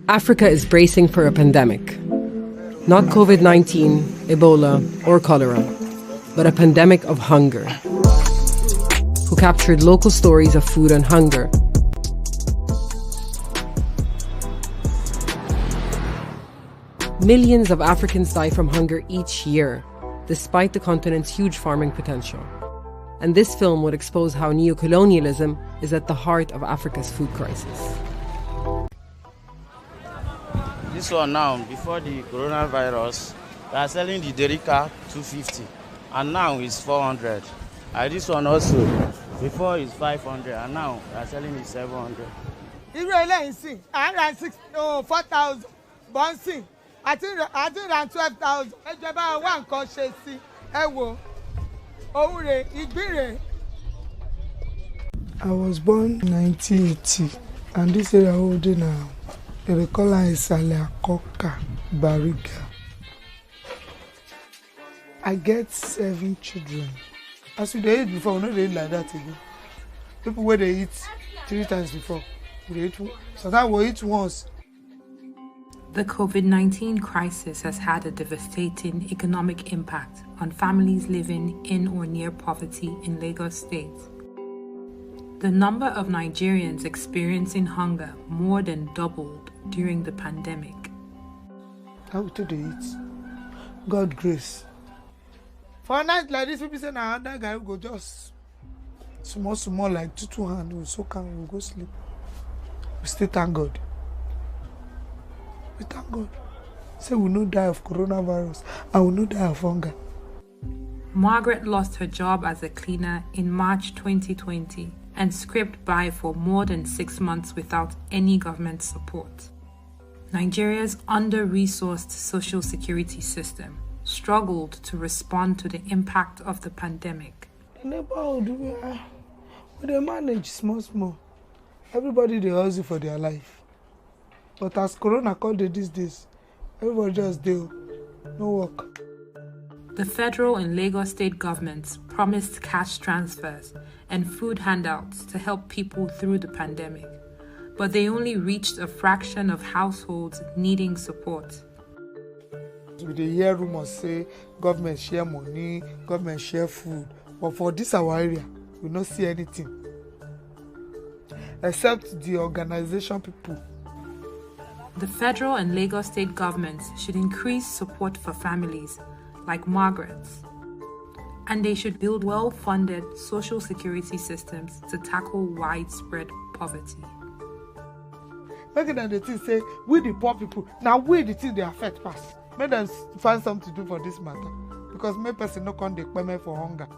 Africa is bracing for a pandemic. Not COVID-19, Ebola, or cholera, but a pandemic of hunger. Who captured local stories of food and hunger. Millions of Africans die from hunger each year, despite the continent's huge farming potential. And this film would expose how neocolonialism is at the heart of Africa's food crisis. This one now, before the coronavirus, they are selling the Derrica 250, and now it's 400. And this one also, before it's 500, and now they are selling it 700. Irú eléyìí sìn, 4,000, bọ́nsìn, àti around 12,000. Ẹ jẹ́ bá wá nǹkan ṣe sí, ẹ wò, òun rè, ìgbín rè. I was born in 1980, and this area holding now. They call her Isale Akoka Bariga. I get 7 children. As we eat before, we don't eat like that again. People where they eat 3 times before, we eat. Sometimes we eat once. The COVID-19 crisis has had a devastating economic impact on families living in or near poverty in Lagos State. The number of Nigerians experiencing hunger more than doubled during the pandemic. How we do eat? God grace. For a night like this, people say, nah, that guy will go just small, like two hands, we'll soak and we'll go sleep. We still thank God. We thank God. Say we no die of coronavirus and we no die of hunger. Margaret lost her job as a cleaner in March 2020 and scraped by for more than 6 months without any government support. Nigeria's under-resourced social security system struggled to respond to the impact of the pandemic. The neighborhood, they manage small. Everybody they hustle for their life. But as Corona called it these days, everybody just do no work. The federal and Lagos state governments promised cash transfers and food handouts to help people through the pandemic, but they only reached a fraction of households needing support. We dey hear rumors say government share money, government share food, but for this our area, we don't see anything. Except the organization people. The federal and Lagos state governments should increase support for families like Margaret's, and they should build well-funded social security systems to tackle widespread poverty. Make them the thing say, we the poor people, now we the thing they affect pass. Make them find something to do for this matter, because my person no come dey pay me for hunger.